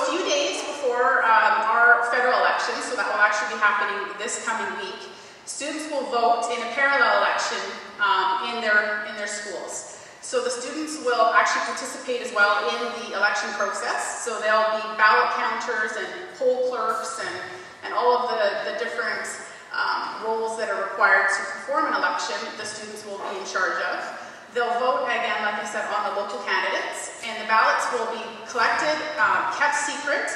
few days before our federal election, so that will actually be happening this coming week, students will vote in a parallel election in their schools. So the students will actually participate as well in the election process. So there'll be ballot counters and poll clerks and all of the different roles that are required to perform an election, the students will be in charge of. They'll vote, again, like I said, on the local candidates, and the ballots will be collected, kept secret,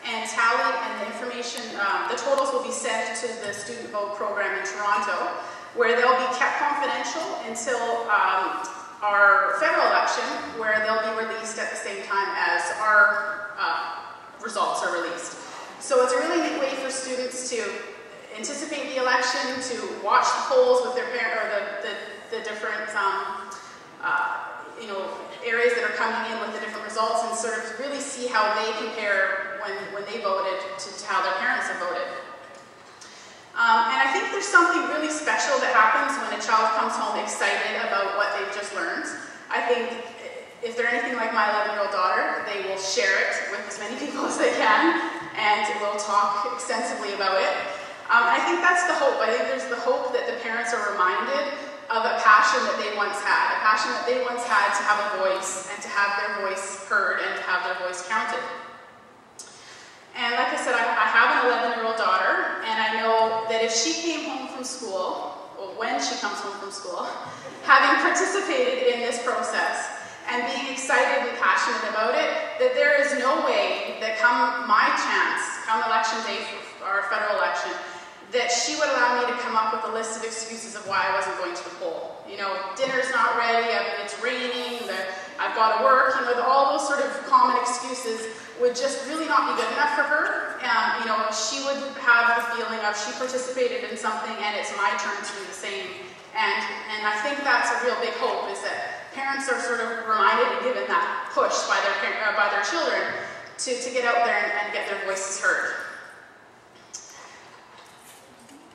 and tallied, and the information, the totals will be sent to the student vote program in Toronto, where they'll be kept confidential until our federal election, where they'll be released at the same time as our results are released. So it's a really neat way for students to anticipate the election, to watch the polls with their parents, or the different areas that are coming in with the different results, and sort of really see how they compare when they voted to how their parents have voted. And I think there's something really special that happens when a child comes home excited about what they've just learned. I think if they're anything like my 11-year-old daughter, they will share it with as many people as they can, and will talk extensively about it. I think that's the hope. I think there's the hope that the parents are reminded of a passion that they once had, a passion that they once had to have a voice, and to have their voice heard, and to have their voice counted. And like I said, I have an 11-year-old daughter, and I know that if she came home from school, or when she comes home from school, having participated in this process, and being excited and passionate about it, that there is no way that come my chance, come election day for our federal election, that she would allow me to come up with a list of excuses of why I wasn't going to the poll. You know, dinner's not ready, it's raining, I've got to work, all those sort of common excuses would just really not be good enough for her. She would have the feeling of she participated in something and it's my turn to do the same. And I think that's a real big hope, is that parents are sort of reminded and given that push by their children to get out there and get their voices heard.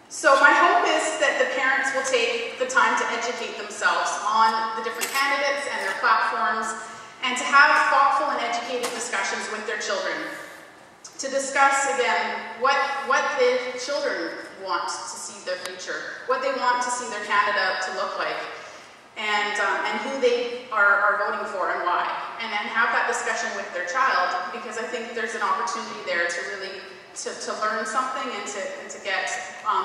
So my hope is that the parents will take the time to educate themselves on the different candidates and their platforms, and to have thoughtful and educated discussions with their children. To discuss, again, what the children want to see their future, what they want to see their Canada to look like, and who they are voting for and why. And then have that discussion with their child, because I think there's an opportunity there to really to learn something and to get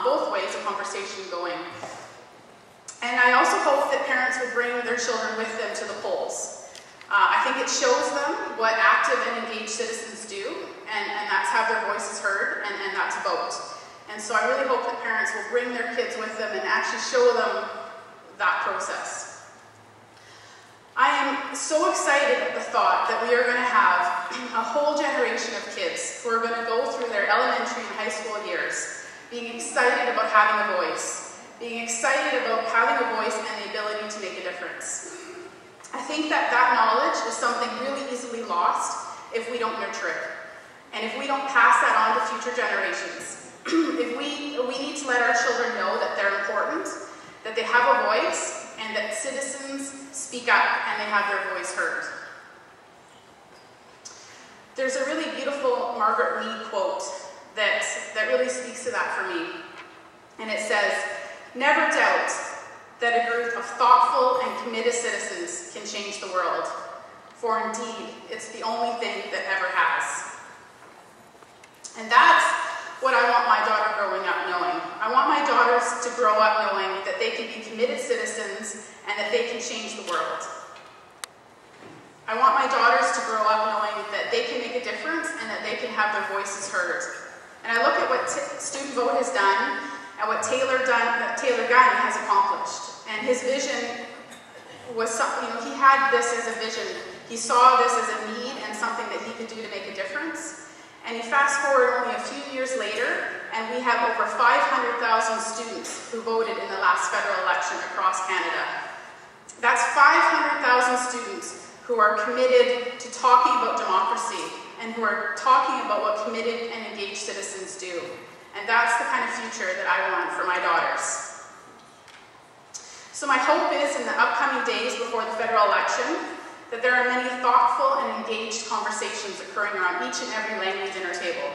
both ways of conversation going. And I also hope that parents will bring their children with them to the polls. I think it shows them what active and engaged citizens do, and that's have their voices heard, and that's vote. And so I really hope that parents will bring their kids with them and actually show them that process. I am so excited at the thought that we are going to have a whole generation of kids who are going to go through their elementary and high school years being excited about having a voice, being excited about having a voice and the ability to make a difference. I think that knowledge is something really easily lost if we don't nurture it, and if we don't pass that on to future generations. If we need to let our children know that they're important, that they have a voice, and that citizens speak up and they have their voice heard. There's a really beautiful Margaret Mead quote that really speaks to that for me. And it says, "Never doubt that a group of thoughtful and committed citizens can change the world, for indeed, it's the only thing that ever has." And that's what I want my daughter growing up knowing. I want my daughters to grow up knowing that they can be committed citizens and that they can change the world. I want my daughters to grow up knowing that they can make a difference and that they can have their voices heard. And I look at what Student Vote has done and what Taylor Gunn has accomplished. And his vision was something, he had this as a vision. He saw this as a need and something that he could do to make a difference. And you fast forward only a few years later, and we have over 500,000 students who voted in the last federal election across Canada. That's 500,000 students who are committed to talking about democracy and who are talking about what committed and engaged citizens do. And that's the kind of future that I want for my daughters. So my hope is in the upcoming days before the federal election that there are many thoughtful and engaged conversations occurring around each and every language dinner table,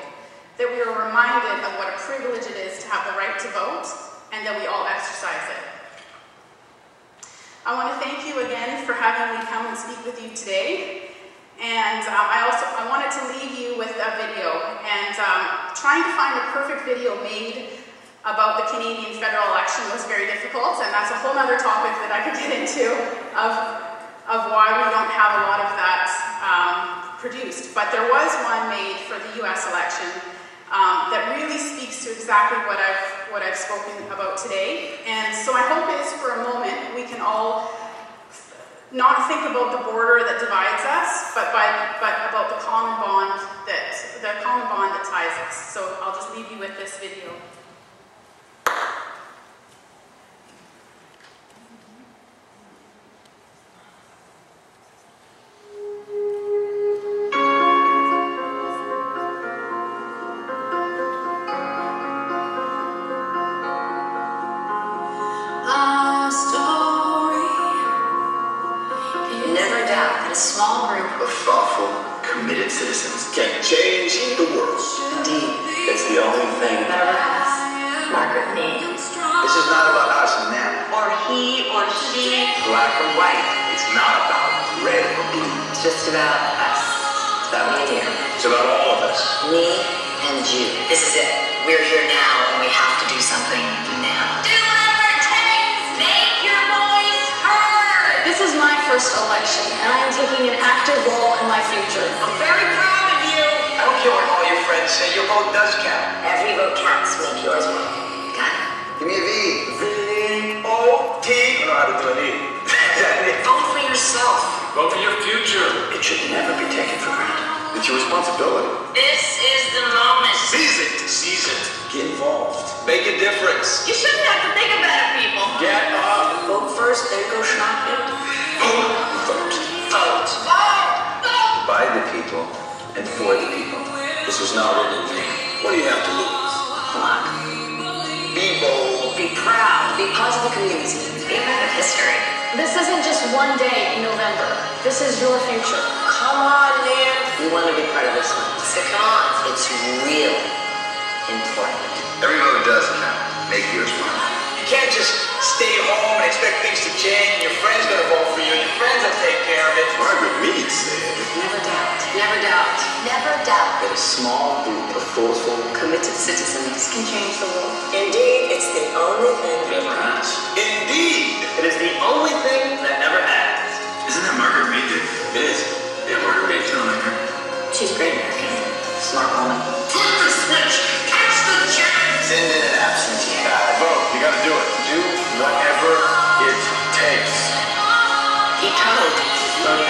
that we are reminded of what a privilege it is to have the right to vote, and that we all exercise it. I want to thank you again for having me come and speak with you today. And I wanted to leave you with a video, and trying to find a perfect video made about the Canadian federal election was very difficult, and that's a whole other topic that I could get into of why we don't have a lot of that produced. But there was one made for the US election that really speaks to exactly what I've spoken about today. And so my hope is, for a moment, we can all not think about the border that divides us, but about the common bond that ties us. So I'll just leave you with this video. Small group of thoughtful, committed citizens can change the world. Indeed. It's the only thing that ever has. Margaret Mead. This is not about us and them. Or he or she. Black or white. It's not about red or blue. It's just about us. It's about me and you. It's about all of us. Me and you. This is it. We're here now and we have to do something now. Do whatever it takes. Make your voice heard. This is my first election, and I am taking an active role in my future. I'm very proud of you. I don't care what all your friends say. Your vote does count. Every vote counts. Make yours one. Got it? Give me a V. V-O-T. I don't know how to do an E. Vote for yourself. Vote for your future. It should never be taken for granted. It's your responsibility. This is the moment. Seize it. Seize it. Get involved. Make a difference. You shouldn't have to think about it, people. Get up. Vote first, then go shopping. Vote. Vote. Vote. Vote. By the people and for the people. This was not written in vain. What do you have to lose? A lot. Be bold. Be proud. Be part of the community. Be a part of history. This isn't just one day in November. This is your future. Come on, man. We want to be part of this one. So come on. It's really important. Every vote does count. Make yours one. You can't just stay home and expect things to change. Your friend's gonna vote for you. Your friends will take care of it. Margaret Mead said, never doubt. Never doubt. Never doubt that a small group of thoughtful, committed citizens can change the world. Indeed, it's the only thing that ever has. Indeed, it is the only thing that ever has. Isn't that Margaret Mead? It is. Yeah, Margaret Mead, you don't like her? She's a great American. Smart woman. Flip the switch! Catch the chance! Send in an absentee ballot. Vote. You gotta do it. Do whatever it takes. He code. Vote